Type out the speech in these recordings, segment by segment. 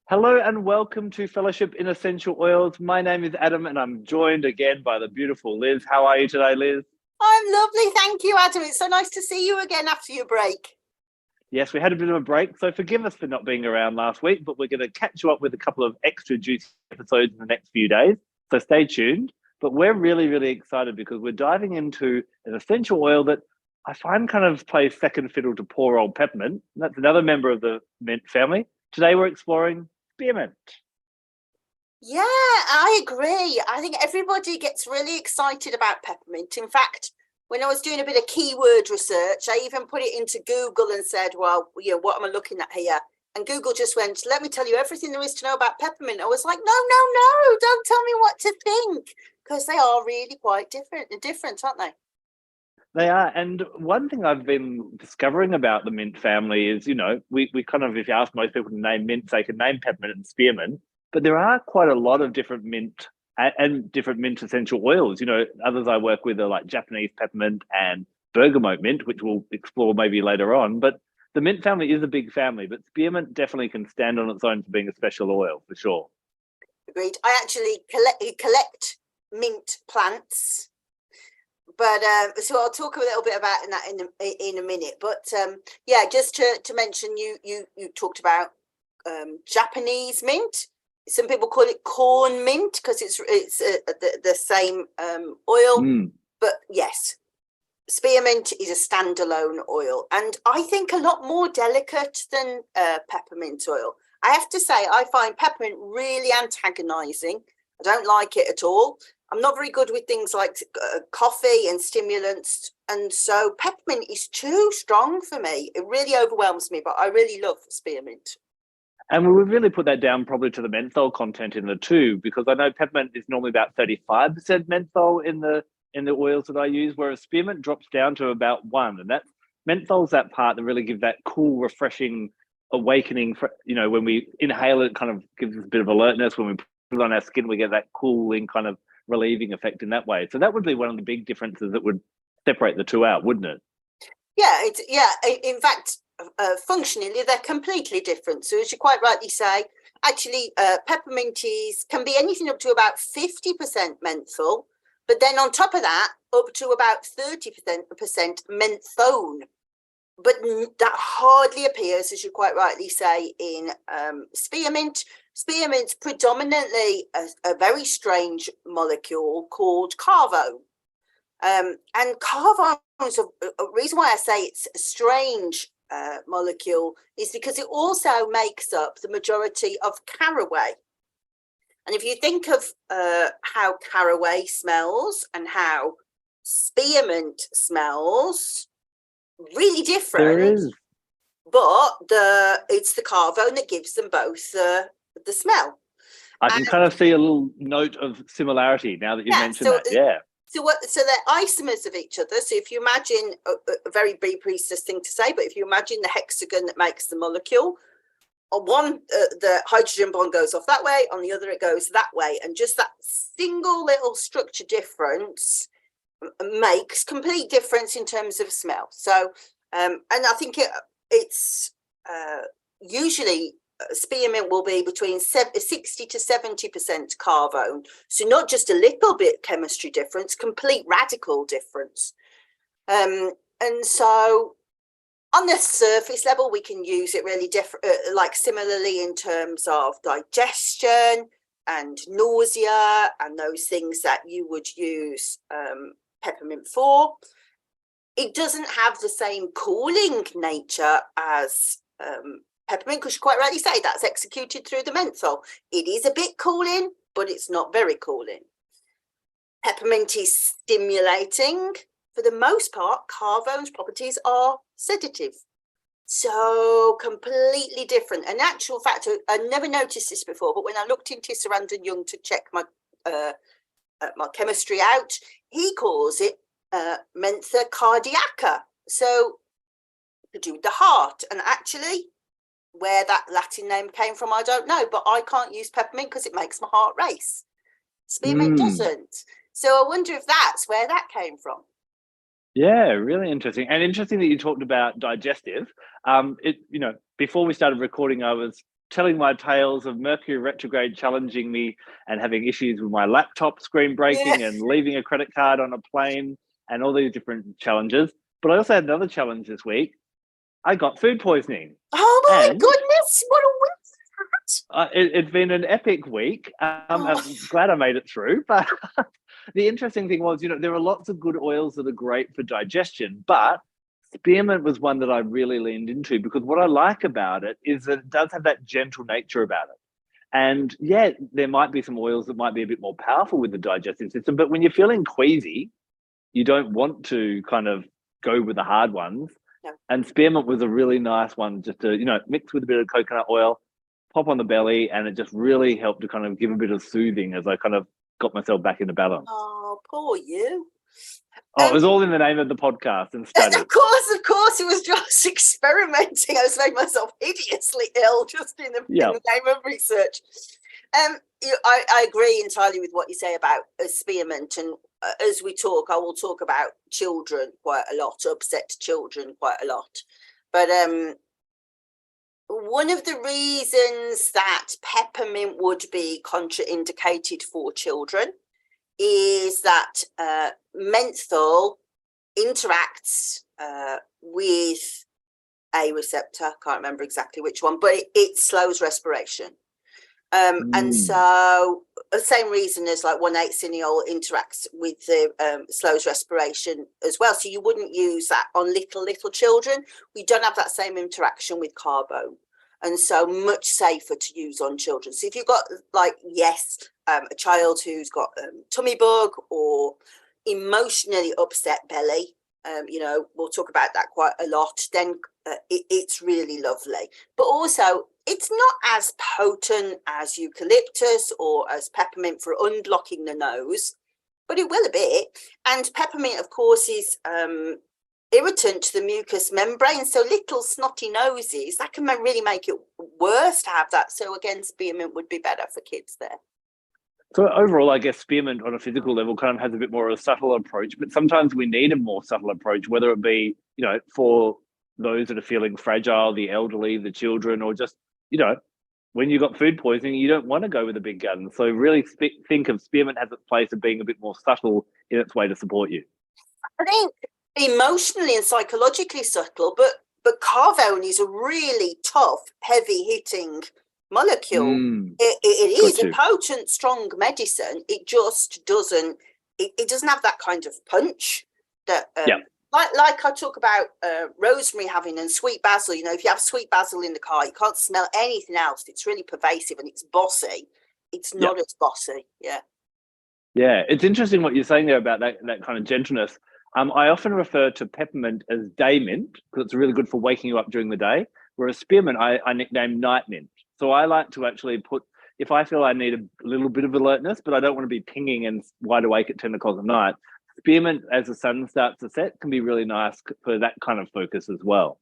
Hello and welcome to Fellowship in Essential Oils. My name is Adam and I'm joined again by the beautiful Liz. How are you today, Liz? I'm lovely, thank you, Adam. It's so nice to see you again after your break. Yes, we had a bit of a break, so forgive us for not being around last week, but we're going to catch you up with a couple of extra juicy episodes in the next few days, so stay tuned. But we're really, really excited because we're diving into an essential oil that I find kind of plays second fiddle to poor old peppermint. That's another member of the mint family. Today we're exploring spearmint. Yeah, I agree. I think everybody gets really excited about peppermint. In fact, when I was doing a bit of keyword research, I even put it into Google and said, well, what am I looking at here? And Google just went, let me tell you everything there is to know about peppermint. I was like, no, don't tell me what to think, because they are really quite different, aren't they? They are. And one thing I've been discovering about the mint family is, we kind of, if you ask most people to name mints, they can name peppermint and spearmint, but there are quite a lot of different mint and different mint essential oils. Others I work with are like Japanese peppermint and bergamot mint, which we'll explore maybe later on. But the mint family is a big family, but spearmint definitely can stand on its own for being a special oil, for sure. Agreed. I actually collect mint plants. But so I'll talk a little bit about that in a minute. But yeah, just to mention, you talked about Japanese mint. Some people call it corn mint because it's the same oil. But yes, spearmint is a standalone oil, and I think a lot more delicate than peppermint oil. I have to say, I find peppermint really antagonizing. I don't like it at all. I'm not very good with things like coffee and stimulants, and so peppermint is too strong for me. It really overwhelms me, but I really love spearmint. And we would really put that down probably to the menthol content in the two, because I know peppermint is normally about 35% menthol in the oils that I use, whereas spearmint drops down to about 1%. And that menthol's that part that really gives that cool, refreshing awakening. For, when we inhale it, kind of gives us a bit of alertness. When we put it on our skin, we get that cooling kind of relieving effect in that way. So that would be one of the big differences that would separate the two out, wouldn't it? Yeah, in fact, functionally they're completely different. So as you quite rightly say, actually peppermint can be anything up to about 50% menthol, but then on top of that up to about 30% menthone. But that hardly appears, as you quite rightly say, in spearmint. Spearmint's predominantly a very strange molecule called carvone. And carvone is a reason why I say it's a strange molecule is because it also makes up the majority of caraway. And if you think of how caraway smells and how spearmint smells, really different. There is. But it's the carvone that gives them both the smell. I can kind of see a little note of similarity now that you mentioned that. Yeah. So they're isomers of each other. So if you imagine a very big priestess thing to say, but if you imagine the hexagon that makes the molecule, on one the hydrogen bond goes off that way, on the other it goes that way, and just that single little structure difference makes complete difference in terms of smell. So and I think it's usually spearmint will be between 60 to 70% carvone, so not just a little bit chemistry difference, complete radical difference. And so on the surface level we can use it really like similarly in terms of digestion and nausea and those things that you would use peppermint for. It doesn't have the same cooling nature as peppermint, because you quite rightly say that's executed through the menthol. It is a bit cooling, but it's not very cooling. Peppermint is stimulating. For the most part, carvone's properties are sedative. So completely different. In actual fact, I never noticed this before, but when I looked into Sarandon Young to check my chemistry out, he calls it mentha cardiaca. So to do with the heart. And actually, where that Latin name came from, I don't know, but I can't use peppermint because it makes my heart race. Spearmint doesn't. So I wonder if that's where that came from. Yeah, really interesting. And interesting that you talked about digestive. Before we started recording, I was telling my tales of Mercury retrograde challenging me and having issues with my laptop screen breaking and leaving a credit card on a plane and all these different challenges. But I also had another challenge this week. I got food poisoning. Oh my goodness, what a week! It's been an epic week. I'm glad I made it through. But the interesting thing was, there are lots of good oils that are great for digestion, but spearmint was one that I really leaned into because what I like about it is that it does have that gentle nature about it. And yeah, there might be some oils that might be a bit more powerful with the digestive system, but when you're feeling queasy, you don't want to kind of go with the hard ones. No. And spearmint was a really nice one just to, mix with a bit of coconut oil, pop on the belly, and it just really helped to kind of give a bit of soothing as I kind of got myself back into balance. Oh, poor you. It was all in the name of the podcast and study. Of course, it was just experimenting. I was making myself hideously ill just in the name of research. I agree entirely with what you say about spearmint, and as we talk, I will talk about children quite a lot, upset children quite a lot. But one of the reasons that peppermint would be contraindicated for children is that menthol interacts with a receptor, can't remember exactly which one, but it slows respiration. And so the same reason as like 1,8-cineol interacts with the slows respiration as well. So you wouldn't use that on little children. We don't have that same interaction with carbone. And so much safer to use on children. So if you've got a child who's got tummy bug or emotionally upset belly, we'll talk about that quite a lot, then it's really lovely. But also, it's not as potent as eucalyptus or as peppermint for unblocking the nose, but it will a bit. And peppermint, of course, is irritant to the mucous membrane. So little snotty noses, that can really make it worse to have that. So again, spearmint would be better for kids there. So overall, I guess spearmint on a physical level kind of has a bit more of a subtle approach, but sometimes we need a more subtle approach, whether it be, for those that are feeling fragile, the elderly, the children, or just, when you've got food poisoning, you don't want to go with a big gun. So really think of spearmint as its place of being a bit more subtle in its way to support you. I think emotionally and psychologically subtle, but carvone is a really tough, heavy-hitting molecule. It is a potent, strong medicine. It just doesn't. It doesn't have that kind of punch that. Like I talk about rosemary having and sweet basil. If you have sweet basil in the car, you can't smell anything else. It's really pervasive and it's bossy. It's not as bossy. Yeah. Yeah, it's interesting what you're saying there about that kind of gentleness. I often refer to peppermint as day mint because it's really good for waking you up during the day, whereas spearmint I nickname night mint. So I like to actually put, if I feel I need a little bit of alertness, but I don't want to be pinging and wide awake at 10 o'clock at night, spearmint as the sun starts to set can be really nice for that kind of focus as well.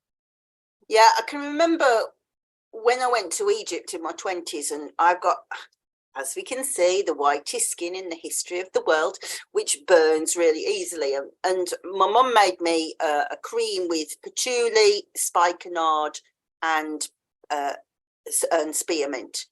Yeah, I can remember when I went to Egypt in my 20s, and I've got, as we can see, the whitest skin in the history of the world, which burns really easily. And my mum made me a cream with patchouli, spikenard, and spearmint.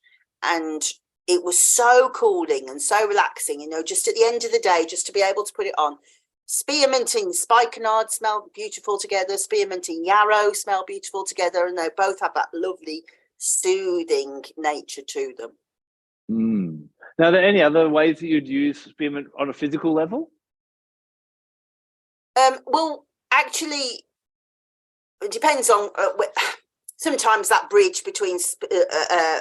And it was so cooling and so relaxing, just at the end of the day, just to be able to put it on. Spearmint and spikenard smell beautiful together. Spearmint and yarrow smell beautiful together. And they both have that lovely soothing nature to them. Now, are there any other ways that you'd use spearmint on a physical level? Well, actually, it depends on... sometimes that bridge between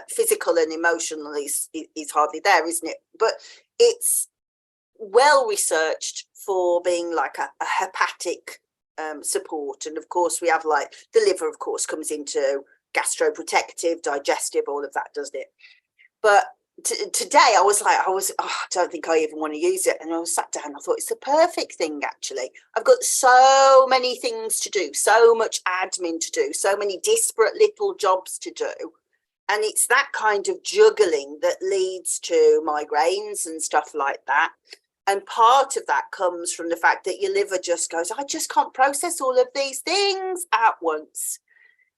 physical and emotional is hardly there, isn't it? But it's well researched for being like a hepatic support. And of course, we have like the liver, of course, comes into gastroprotective, digestive, all of that, doesn't it? But today I was like, I don't think I even want to use it. And I was sat down, I thought it's the perfect thing, actually. I've got so many things to do, so much admin to do, so many disparate little jobs to do. And it's that kind of juggling that leads to migraines and stuff like that. And part of that comes from the fact that your liver just goes, I just can't process all of these things at once.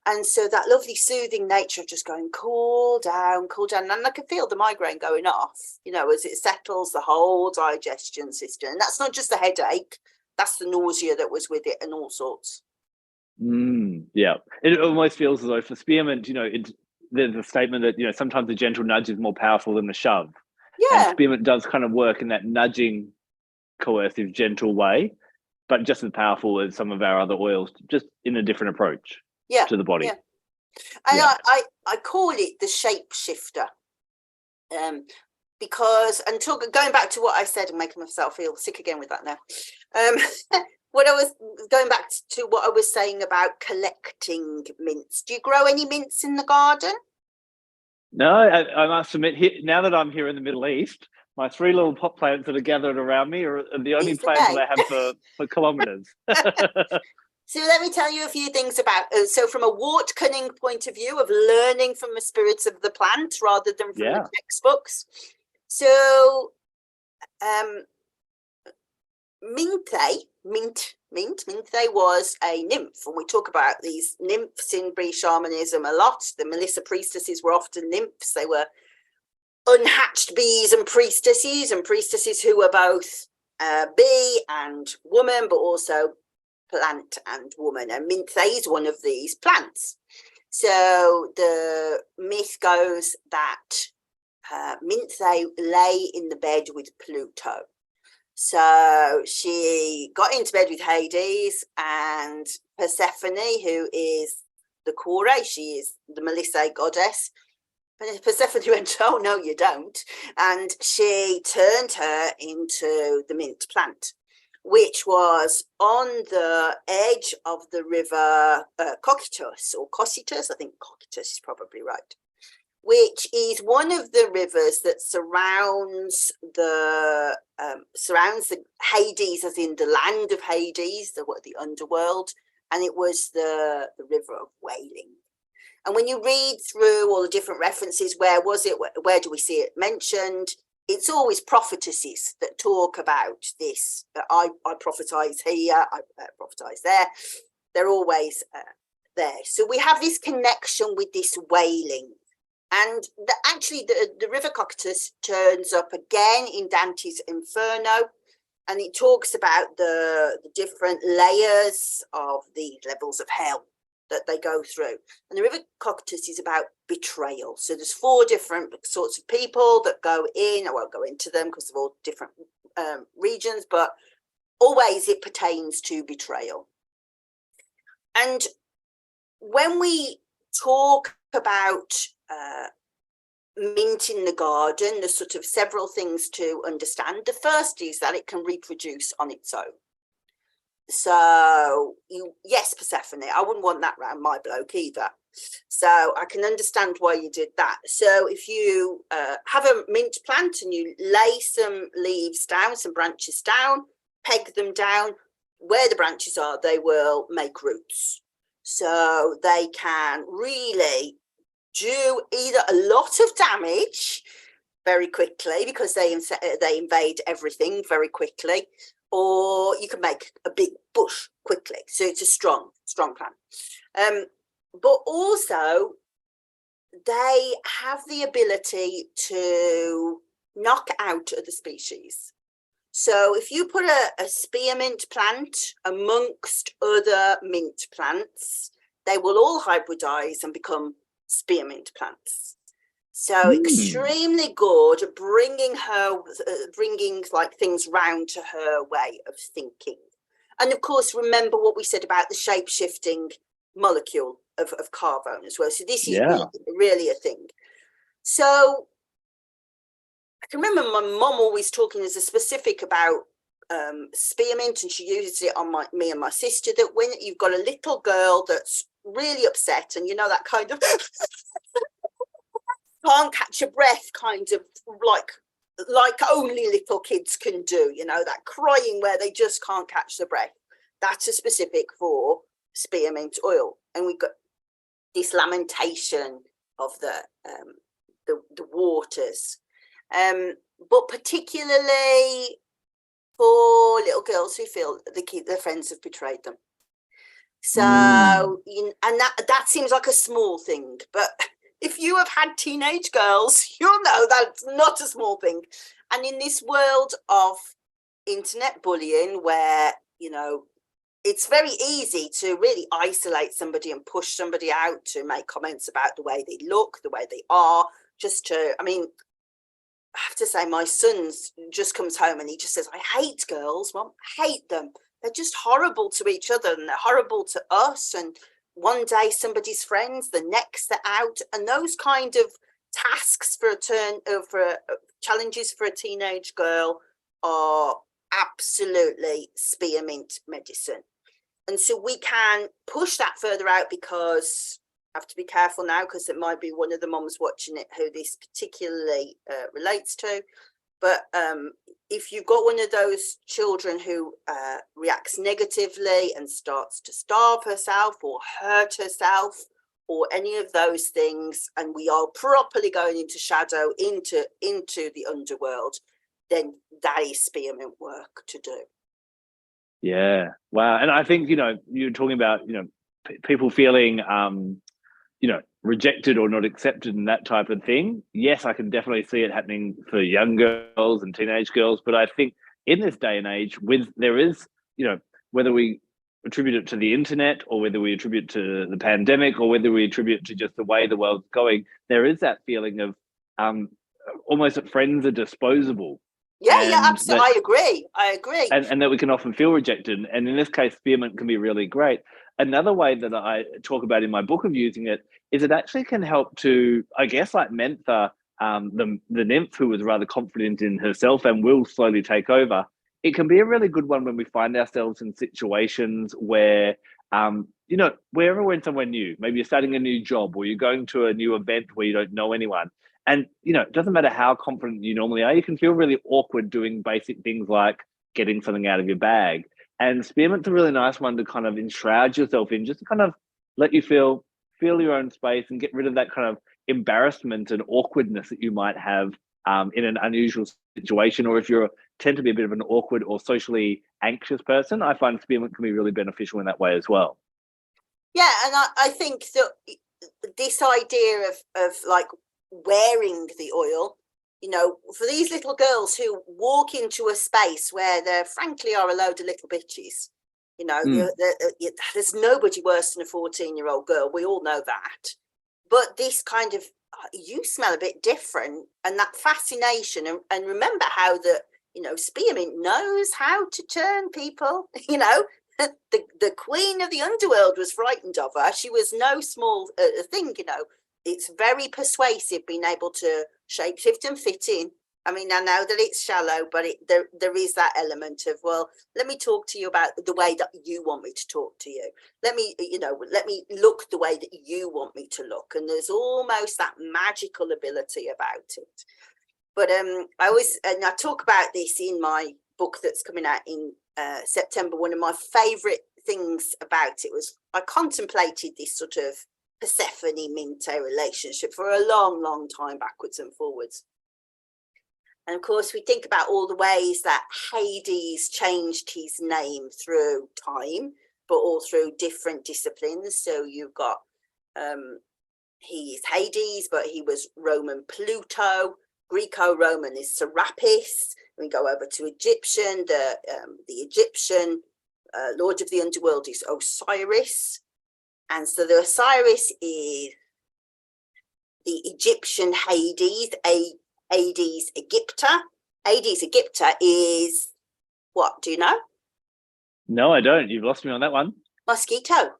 And so that lovely soothing nature of just going, cool down, cool down. And I can feel the migraine going off, as it settles the whole digestion system. And that's not just the headache, that's the nausea that was with it and all sorts. Yeah. It almost feels as though for spearmint, there's a statement that, sometimes a gentle nudge is more powerful than a shove. Yeah. And spearmint does kind of work in that nudging, coercive, gentle way, but just as powerful as some of our other oils, just in a different approach to the body. Yeah. And I call it the shapeshifter. Because going back to what I said and making myself feel sick again with that now. What I was going back to what I was saying about collecting mints. Do you grow any mints in the garden? No, I must admit, now that I'm here in the Middle East, my 3 little pot plants that are gathered around me are the only plants that I have for kilometers. So let me tell you a few things about, so from a wort cunning point of view of learning from the spirits of the plant rather than from the textbooks. So Minthe was a nymph, and we talk about these nymphs in Bree shamanism a lot. The Melissa priestesses were often nymphs. They were unhatched bees and priestesses who were both bee and woman, but also plant and woman. And Minthe is one of these plants. So the myth goes that Minthe lay in the bed with Pluto. So she got into bed with Hades, and Persephone, who is the Kore, she is the Melissa goddess. Persephone went, oh, no, you don't. And she turned her into the mint plant, which was on the edge of the river Cocytus, or Cocytus, I think Cocytus is probably right, which is one of the rivers that surrounds the Hades, as in the land of Hades, the underworld, and it was the river of wailing. And when you read through all the different references, where was it? Where do we see it mentioned? It's always prophetesses that talk about this. I prophesize here, I prophesize there. They're always there. So we have this connection with this wailing. And actually, the river Cocytus turns up again in Dante's Inferno, and it talks about the different layers of the levels of hell that they go through. And the river Cocytus is about betrayal. So there's 4 different sorts of people that go in. I won't go into them because they're all different regions, but always it pertains to betrayal. And when we talk about mint in the garden, there's sort of several things to understand. The first is that it can reproduce on its own. So yes, Persephone, I wouldn't want that round my bloke either. So I can understand why you did that. So if you have a mint plant and you lay some leaves down, some branches down, peg them down, where the branches are, they will make roots. So they can really do either a lot of damage very quickly because they invade everything very quickly, or you can make a big bush quickly. So it's a strong plant. But also they have the ability to knock out other species. So if you put a spearmint plant amongst other mint plants, they will all hybridize and become spearmint plants. So extremely good at bringing like things round to her way of thinking. And of course, remember what we said about the shape-shifting molecule of carbone as well. So this is really a thing. So I can remember my mom always talking as a specific about spearmint, and she uses it on me and my sister, that when you've got a little girl that's really upset, and that kind of can't catch a breath, kind of like only little kids can do, that crying where they just can't catch the breath, that's a specific for spearmint oil. And we've got this lamentation of the waters, but particularly for little girls who feel their friends have betrayed them. So, and that seems like a small thing, but if you have had teenage girls, you'll know that's not a small thing. And in this world of internet bullying, where, you know, it's very easy to really isolate somebody and push somebody out to make comments about the way they look, the way they are, just to, I mean, I have to say, my son just comes home and he just says, I hate girls. Well, I hate them. They're just horrible to each other and they're horrible to us. And one day somebody's friends, the next they're out. And those kind of tasks for challenges for a teenage girl are absolutely spearmint medicine. And so we can push that further out, because I have to be careful now, because it might be one of the moms watching it who this particularly relates to. But if you've got one of those children who reacts negatively and starts to starve herself or hurt herself or any of those things, and we are properly going into shadow, into the underworld, then that is spearmint work to do. Yeah. Wow. And I think, you know, you're talking about, you know, people feeling, you know, rejected or not accepted and that type of thing. Yes, I can definitely see it happening for young girls and teenage girls. But I think in this day and age, there is, you know, whether we attribute it to the internet or whether we attribute it to the pandemic or whether we attribute it to just the way the world's going, there is that feeling of almost that friends are disposable. Yeah, absolutely. I agree. And that we can often feel rejected. And in this case, spearmint can be really great. Another way that I talk about in my book of using it is it actually can help to, I guess, like Mentha, the nymph who was rather confident in herself and will slowly take over. It can be a really good one when we find ourselves in situations where, you know, wherever we're in somewhere new, maybe you're starting a new job or you're going to a new event where you don't know anyone. And, you know, it doesn't matter how confident you normally are, you can feel really awkward doing basic things like getting something out of your bag. And spearmint's a really nice one to kind of enshroud yourself in, just to kind of let you feel your own space and get rid of that kind of embarrassment and awkwardness that you might have in an unusual situation. Or if you tend to be a bit of an awkward or socially anxious person, I find spearmint can be really beneficial in that way as well. Yeah, and I think that this idea of like wearing the oil, you know, for these little girls who walk into a space where there frankly are a load of little bitches, you know, there's nobody worse than a 14-year-old girl. We all know that. But this kind of, you smell a bit different, and that fascination, and remember how you know, spearmint knows how to turn people, you know. The queen of the underworld was frightened of her. She was no small thing, you know. It's very persuasive being able to shapeshift and fit in. I mean, I know that it's shallow, but there is that element of, well, let me talk to you about the way that you want me to talk to you. Let me look the way that you want me to look. And there's almost that magical ability about it. But I talk about this in my book that's coming out in September. One of my favorite things about it was I contemplated this sort of Persephone Minto relationship for a long time, backwards and forwards. And of course, we think about all the ways that Hades changed his name through time, but all through different disciplines. So you've got he's Hades, but he was Roman Pluto. Greco-Roman is Serapis. We go over to Egyptian. The Egyptian Lord of the Underworld is Osiris. And so the Osiris is the Egyptian Hades, Aedes aegypti. Aedes aegypti is what? Do you know? No, I don't. You've lost me on that one. Mosquito.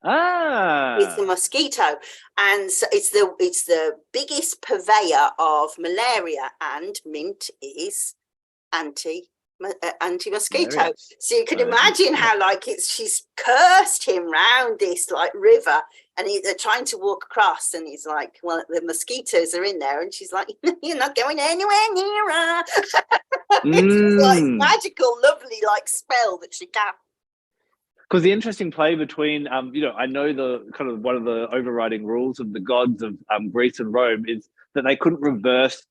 Ah, it's the mosquito, and so it's the biggest purveyor of malaria, and mint is anti-mosquito. Malaria. So you can imagine how she's cursed him round this like river, and they're trying to walk across, and he's like, well, the mosquitoes are in there, and she's like, you're not going anywhere nearer. It's like magical, lovely like spell that she got. Because the interesting play between, you know, I know the kind of one of the overriding rules of the gods of Greece and Rome is that they couldn't reverse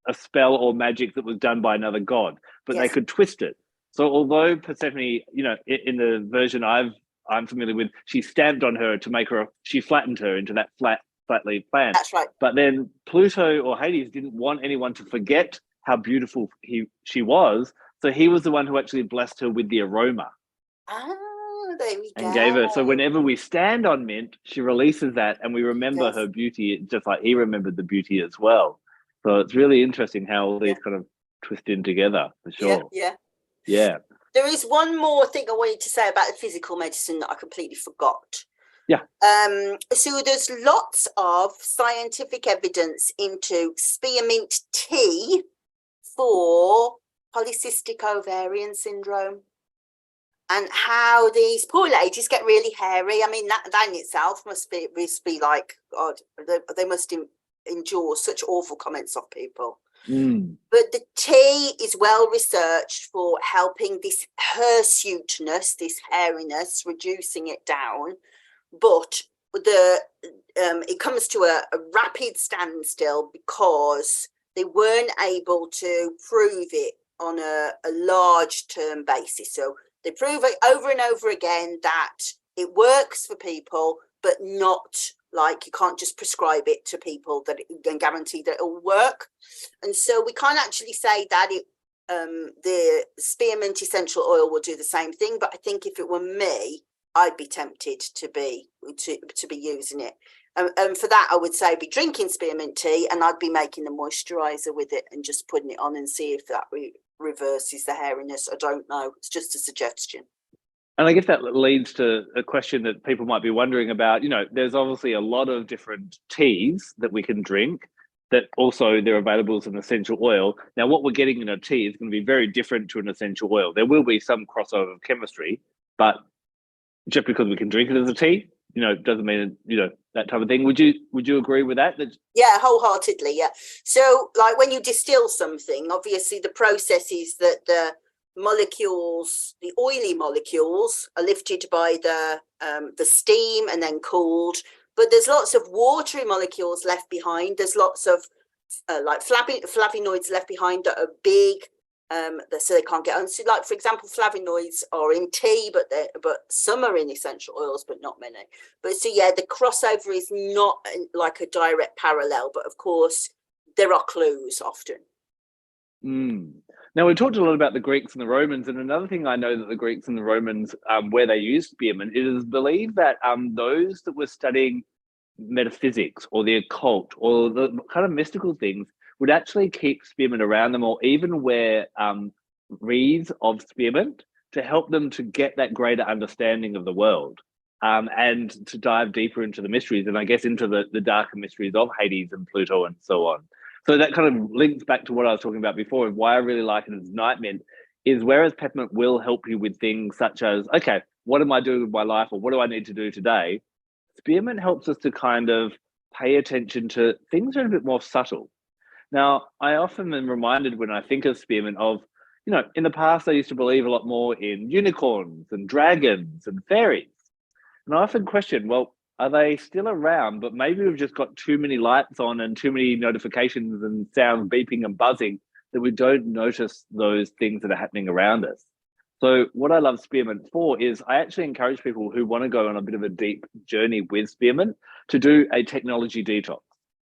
a spell or magic that was done by another god, but they could twist it. So although Persephone, you know, in the version I've I'm familiar with, she stamped on her to make her, she flattened her into that flat-leaved plant. That's right. But then Pluto or Hades didn't want anyone to forget how beautiful she was. So he was the one who actually blessed her with the aroma. Oh, there we go. And gave her, so whenever we stand on mint, she releases that and we remember Yes. her beauty, just like he remembered the beauty as well. So it's really interesting how all these kind of twist in together, for sure. Yeah. There is one more thing I wanted to say about the physical medicine that I completely forgot. Yeah. So there's lots of scientific evidence into spearmint tea for polycystic ovarian syndrome, and how these poor ladies get really hairy. I mean, that in itself must be like, God, they must endure such awful comments of people. But the tea is well researched for helping this hirsuteness, this hairiness, reducing it down. But it comes to a rapid standstill because they weren't able to prove it on a large term basis. So they prove it over and over again that it works for people, but not like you can't just prescribe it to people that it can guarantee that it'll work. And so we can't actually say that the spearmint essential oil will do the same thing. But I think if it were me, I'd be tempted to be using it. And for that, I would say be drinking spearmint tea, and I'd be making a moisturizer with it and just putting it on and see if that reverses the hairiness. I don't know. It's just a suggestion. And I guess that leads to a question that people might be wondering about. You know, there's obviously a lot of different teas that we can drink that also they're available as an essential oil. Now, what we're getting in a tea is going to be very different to an essential oil. There will be some crossover of chemistry, but just because we can drink it as a tea, you know, doesn't mean, you know, that type of thing. Would you agree with that? Yeah, wholeheartedly. Yeah. So like when you distill something, obviously the process is that the molecules, the oily molecules, are lifted by the steam and then cooled. But there's lots of watery molecules left behind. There's lots of like flavonoids left behind that are big, so they can't get on. So, like for example, flavonoids are in tea, but some are in essential oils, but not many. But so yeah, the crossover is not like a direct parallel, but of course there are clues often. Now, we talked a lot about the Greeks and the Romans, and another thing I know that the Greeks and the Romans, where they used spearmint, it is believed that those that were studying metaphysics or the occult or the kind of mystical things would actually keep spearmint around them, or even wear wreaths of spearmint to help them to get that greater understanding of the world, and to dive deeper into the mysteries, and I guess into the darker mysteries of Hades and Pluto and so on. So that kind of links back to what I was talking about before, and why I really like it as night mint is, whereas peppermint will help you with things such as, okay, what am I doing with my life, or what do I need to do today? Spearmint helps us to kind of pay attention to things that are a bit more subtle. Now, I often am reminded when I think of spearmint of, you know, in the past, I used to believe a lot more in unicorns and dragons and fairies. And I often question, well, are they still around? But maybe we've just got too many lights on and too many notifications and sounds beeping and buzzing that we don't notice those things that are happening around us. So what I love spearmint for is I actually encourage people who want to go on a bit of a deep journey with spearmint to do a technology detox.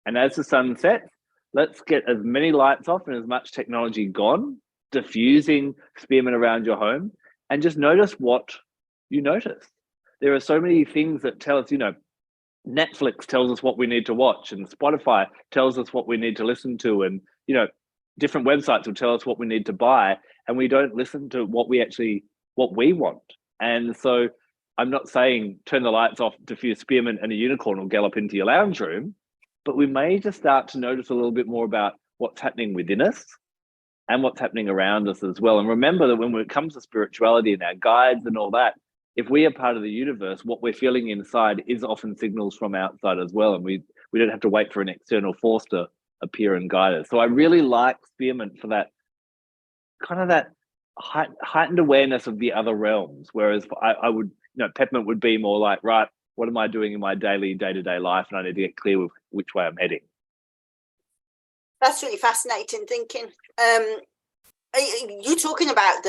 And as the sun sets, let's get as many lights off and as much technology gone, diffusing spearmint around your home, and just notice what you notice. There are so many things that tell us, you know, Netflix tells us what we need to watch, and Spotify tells us what we need to listen to, and, you know, different websites will tell us what we need to buy, and we don't listen to what we want. And so I'm not saying turn the lights off, diffuse spearmint and a unicorn will gallop into your lounge room, but we may just start to notice a little bit more about what's happening within us and what's happening around us as well. And remember that when it comes to spirituality and our guides and all that, if we are part of the universe, what we're feeling inside is often signals from outside as well. And we don't have to wait for an external force to appear and guide us. So I really like spearmint for that kind of that heightened awareness of the other realms. Whereas I would, you know, peppermint would be more like, right, what am I doing in my daily day-to-day life? And I need to get clear with which way I'm heading. That's really fascinating thinking. You're talking about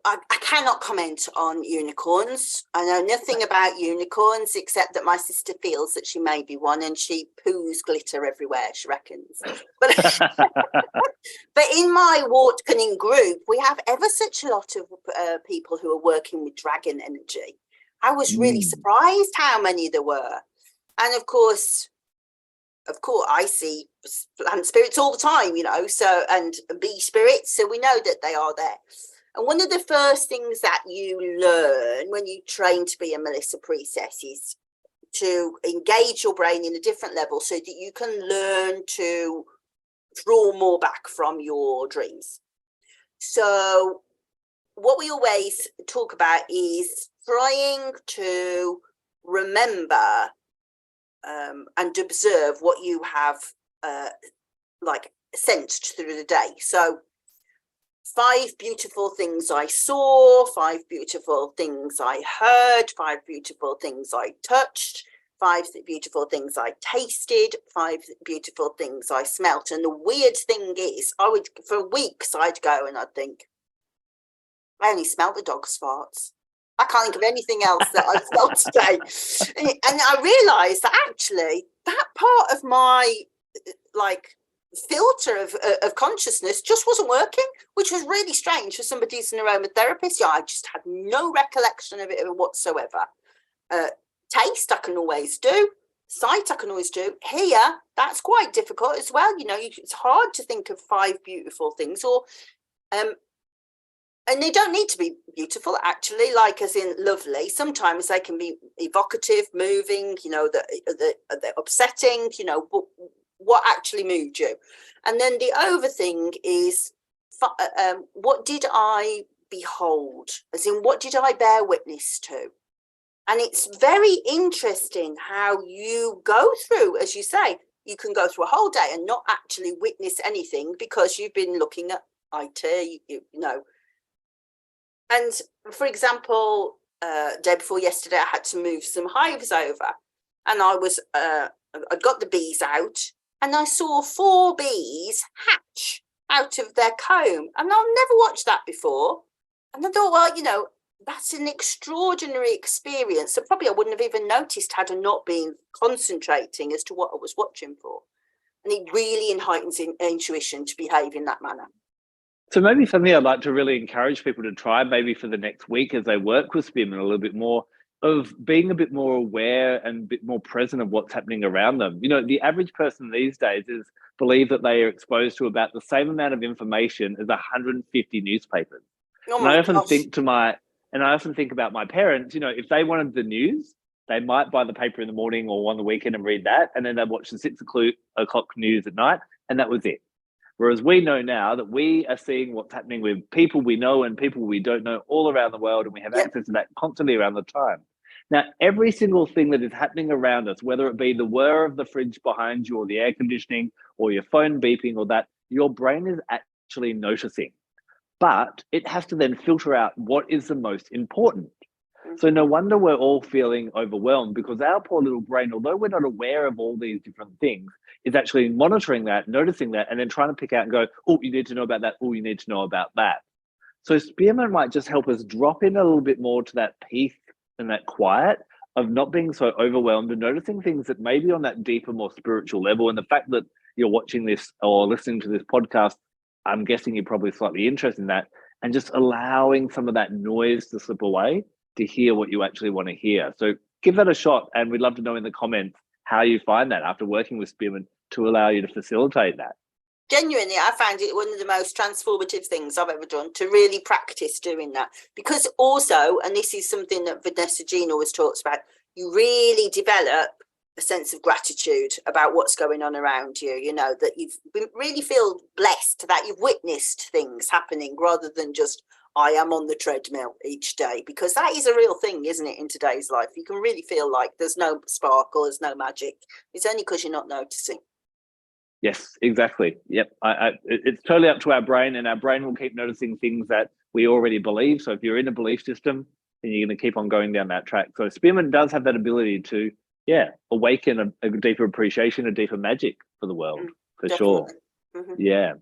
I cannot comment on unicorns. I know nothing about unicorns except that my sister feels that she may be one, and she poos glitter everywhere, she reckons. But but in my wart cunning group, we have ever such a lot of people who are working with dragon energy. I was really surprised how many there were, and of course, I see plant spirits all the time, so, and bee spirits, so we know that they are there. And one of the first things that you learn when you train to be a Melissa priestess is to engage your brain in a different level so that you can learn to draw more back from your dreams. So what we always talk about is trying to remember and observe what you have sensed through the day. So 5 beautiful things I saw, 5 beautiful things I heard, 5 beautiful things I touched, 5 beautiful things I tasted, 5 beautiful things I smelt. And the weird thing is, for weeks I'd go and I'd think, I only smelt the dog's farts. I can't think of anything else that I felt today. And I realised that actually that part of my filter of consciousness just wasn't working, which was really strange for somebody who's an aromatherapist. I just had no recollection of it whatsoever. Taste I can always do. Sight I can always do. Hear, that's quite difficult as well. It's hard to think of 5 beautiful things, or and they don't need to be beautiful, actually, like as in lovely. Sometimes they can be evocative, moving, they're upsetting, but what actually moved you. And then the other thing is, what did I behold? As in, what did I bear witness to? And it's very interesting how you go through, as you say, you can go through a whole day and not actually witness anything because you've been looking at IT, And for example, day before yesterday, I had to move some hives over, and I'd got the bees out, and I saw 4 bees hatch out of their comb, and I've never watched that before. And I thought, well, that's an extraordinary experience that probably I wouldn't have even noticed had I not been concentrating as to what I was watching for. And it really enlightens intuition to behave in that manner. So maybe something I'd like to really encourage people to try maybe for the next week as they work with Spearmint a little bit more, of being a bit more aware and a bit more present of what's happening around them. The average person these days believe that they are exposed to about the same amount of information as 150 newspapers. Oh and I often gosh. think about my parents, if they wanted the news, they might buy the paper in the morning or on the weekend and read that, and then they'd watch the 6 o'clock news at night, and that was it. Whereas we know now that we are seeing what's happening with people we know and people we don't know all around the world, and we have access to that constantly around the time. Now, every single thing that is happening around us, whether it be the whir of the fridge behind you or the air conditioning or your phone beeping or that, your brain is actually noticing. But it has to then filter out what is the most important. So no wonder we're all feeling overwhelmed, because our poor little brain, although we're not aware of all these different things, is actually monitoring that, noticing that, and then trying to pick out and go, oh, you need to know about that. Oh, you need to know about that. So Spearmint might just help us drop in a little bit more to that peace and that quiet of not being so overwhelmed and noticing things that maybe on that deeper, more spiritual level. And the fact that you're watching this or listening to this podcast, I'm guessing you're probably slightly interested in that, and just allowing some of that noise to slip away to hear what you actually want to hear. So give that a shot, and we'd love to know in the comments how you find that after working with Spearmint to allow you to facilitate that. Genuinely, I found it one of the most transformative things I've ever done, to really practice doing that. Because also, and this is something that Vanessa Jean always talks about, you really develop a sense of gratitude about what's going on around you, that you've really feel blessed that you've witnessed things happening rather than just, I am on the treadmill each day, because that is a real thing, isn't it, in today's life? You can really feel like there's no sparkle, there's no magic. It's only because you're not noticing. Yes, exactly. Yep. It's totally up to our brain, and our brain will keep noticing things that we already believe. So if you're in a belief system, then you're going to keep on going down that track. So Spearmint does have that ability to, awaken a deeper appreciation, a deeper magic for the world, for Definitely. sure. Yeah.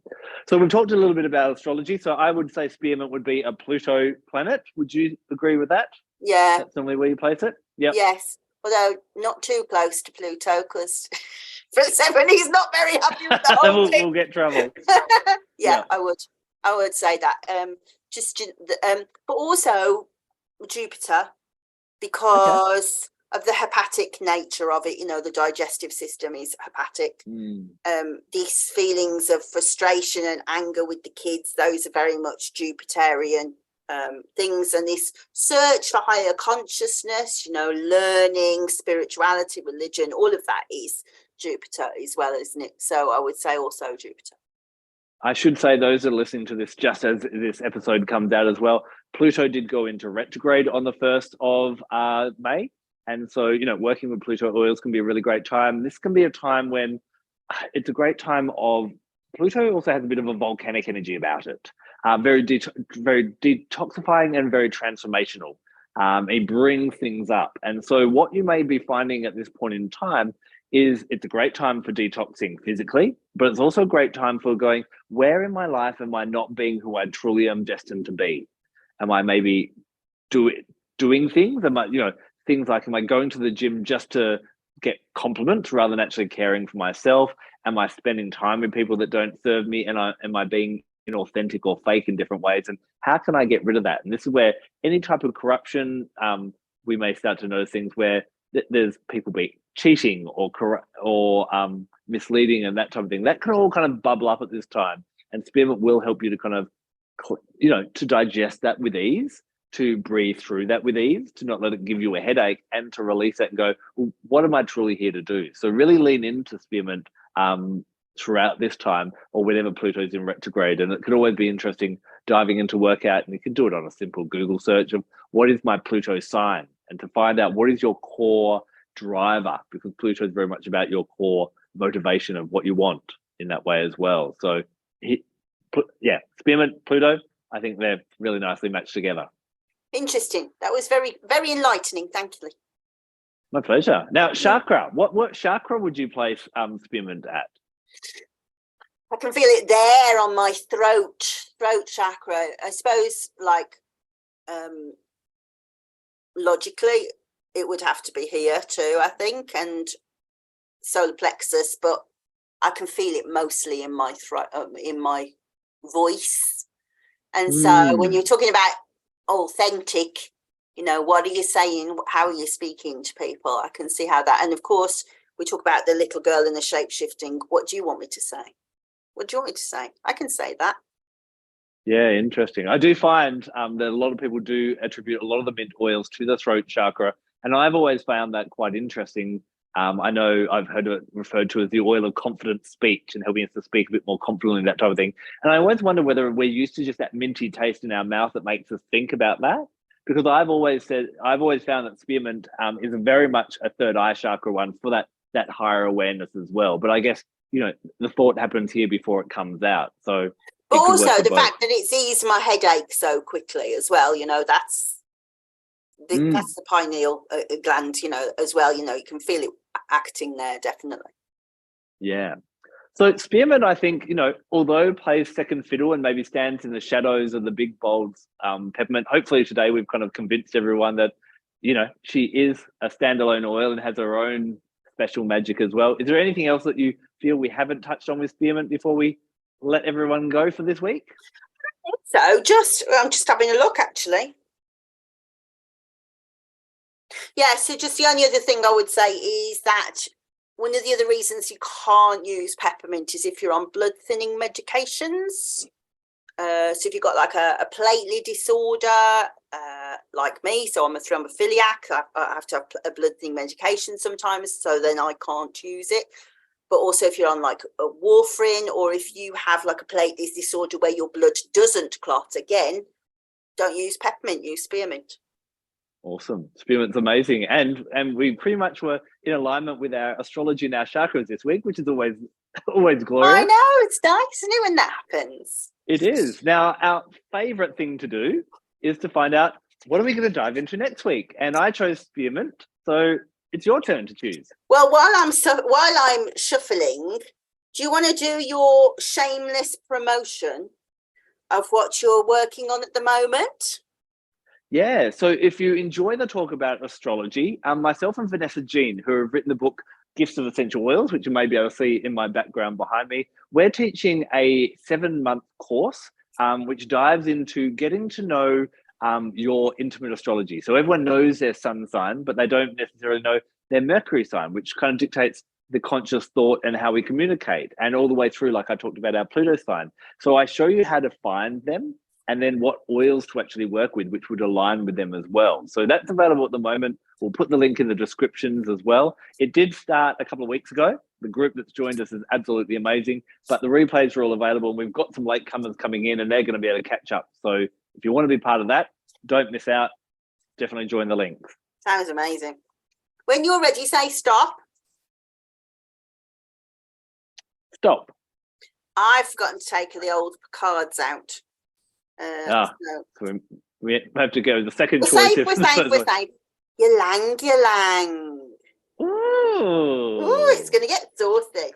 So we've talked a little bit about astrology. So I would say Spearmint would be a Pluto planet. Would you agree with that? Yeah. That's normally where you place it? Yeah. Yes. Although not too close to Pluto, because he's not very happy with the whole thing. We'll get trouble. Yeah, I would say that. But also Jupiter, because of the hepatic nature of it. The digestive system is hepatic. These feelings of frustration and anger with the kids, those are very much Jupiterian things, and this search for higher consciousness, learning, spirituality, religion, all of that is Jupiter as well, isn't it? So I would say also Jupiter. I should say those that are listening to this just as this episode comes out as well, Pluto did go into retrograde on the 1st of May. And so, working with Pluto oils can be a really great time. This can be a time when it's a great time of, Pluto also has a bit of a volcanic energy about it. Very detoxifying and very transformational. It brings things up. And so what you may be finding at this point in time is it's a great time for detoxing physically, but it's also a great time for going, where in my life am I not being who I truly am destined to be? Am I maybe doing things? Am I, things like, am I going to the gym just to get compliments rather than actually caring for myself? Am I spending time with people that don't serve me? And am I being inauthentic or fake in different ways? And how can I get rid of that? And this is where any type of corruption, we may start to notice things where there's people be cheating or misleading and that type of thing. That can all kind of bubble up at this time. And Spearmint will help you to kind of, to digest that with ease, to breathe through that with ease, to not let it give you a headache, and to release that and go, well, what am I truly here to do? So really lean into Spearmint throughout this time, or whenever Pluto's in retrograde. And it could always be interesting diving into workout, and you can do it on a simple Google search of what is my Pluto sign, and to find out what is your core driver, because Pluto is very much about your core motivation of what you want in that way as well. So Spearmint, Pluto, I think they're really nicely matched together. Interesting. That was very, very enlightening. Thank you. My pleasure. Now, chakra. What chakra would you place Spearmint at? I can feel it there on my throat chakra. I suppose, logically, it would have to be here too, I think, and solar plexus. But I can feel it mostly in my throat, in my voice. And so, when you're talking about authentic, what are you saying? How are you speaking to people? I can see how that. And of course, we talk about the little girl and the shape-shifting. What do you want me to say? What do you want me to say? I can say that. Yeah, interesting. I do find that a lot of people do attribute a lot of the mint oils to the throat chakra. And I've always found that quite interesting. I know I've heard it referred to as the oil of confident speech and helping us to speak a bit more confidently, that type of thing. And I always wonder whether we're used to just that minty taste in our mouth that makes us think about that. Because I've always found that Spearmint is very much a third eye chakra one for that higher awareness as well. But I guess, the thought happens here before it comes out. So, but also the fact that it's eased my headache so quickly as well, that's the pineal gland, as well. You can feel it acting there, definitely. Yeah. So Spearmint, I think, although plays second fiddle and maybe stands in the shadows of the big, bold Peppermint, hopefully today we've kind of convinced everyone that, she is a standalone oil and has her own special magic as well. Is there anything else that you feel we haven't touched on with Spearmint before we let everyone go for this week? So I'm just having a look, actually. Yeah, so just the only other thing I would say is that one of the other reasons you can't use peppermint is if you're on blood thinning medications. So if you've got like a platelet disorder, like me, so I'm a thrombophiliac, I have to have a blood thinning medication sometimes, so then I can't use it. But also if you're on like a warfarin, or if you have like a platelet disorder where your blood doesn't clot, again, don't use peppermint, use spearmint. Awesome. Spearmint's amazing. And we pretty much were in alignment with our astrology and our chakras this week, which is always glorious. I know, it's nice, isn't it, when that happens? It is. Now, our favourite thing to do is to find out, what are we going to dive into next week? And I chose Spearmint, so it's your turn to choose. Well, while I'm shuffling, Do you want to do your shameless promotion of what you're working on at the moment? Yeah, so if you enjoy the talk about astrology, myself and Vanessa Jean, who have written the book Gifts of Essential Oils, which you may be able to see in my background behind me, we're teaching a 7-month course which dives into getting to know your intimate astrology. So everyone knows their sun sign, but they don't necessarily know their Mercury sign, which kind of dictates the conscious thought and how we communicate, and all the way through, like I talked about, our Pluto sign. So I show you how to find them and then what oils to actually work with, which would align with them as well. So that's available at the moment. We'll put the link in the descriptions as well. It did start a couple of weeks ago. The group that's joined us is absolutely amazing, but the replays are all available, and we've got some latecomers coming in and they're going to be able to catch up. So if you want to be part of that, don't miss out. Definitely join the links. Sounds amazing. When you're ready, say stop. Stop. I've forgotten to take the old cards out. So we have to go the second we're choice. We're safe. Ylang. Ooh, it's going to get saucy.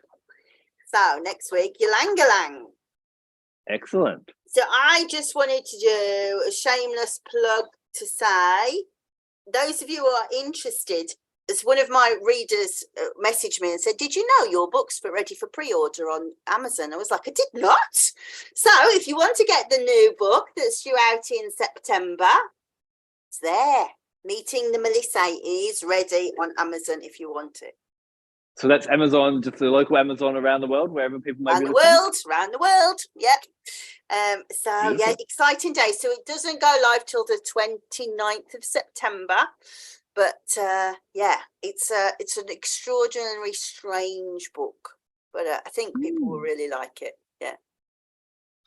So next week, ylang. Excellent. So I just wanted to do a shameless plug to say, those of you who are interested, as one of my readers messaged me and said, did you know your book's ready for pre-order on Amazon? I was like, I did not. So if you want to get the new book that's due out in September, it's there. Meeting the Melissa is ready on Amazon if you want it. So that's Amazon, just the local Amazon around the world, wherever people may be listening? Around the world, yep. So, Beautiful. yeah, exciting day. So it doesn't go live till the 29th of September. But, yeah, it's an extraordinarily strange book. But I think people will really like it, yeah.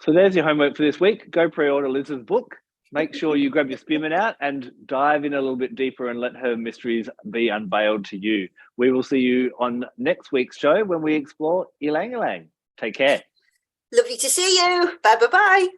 So there's your homework for this week. Go pre-order Liz's book. Make sure you grab your spearmint out and dive in a little bit deeper and let her mysteries be unveiled to you. We will see you on next week's show when we explore Ylang Ylang. Take care. Lovely to see you. Bye-bye-bye.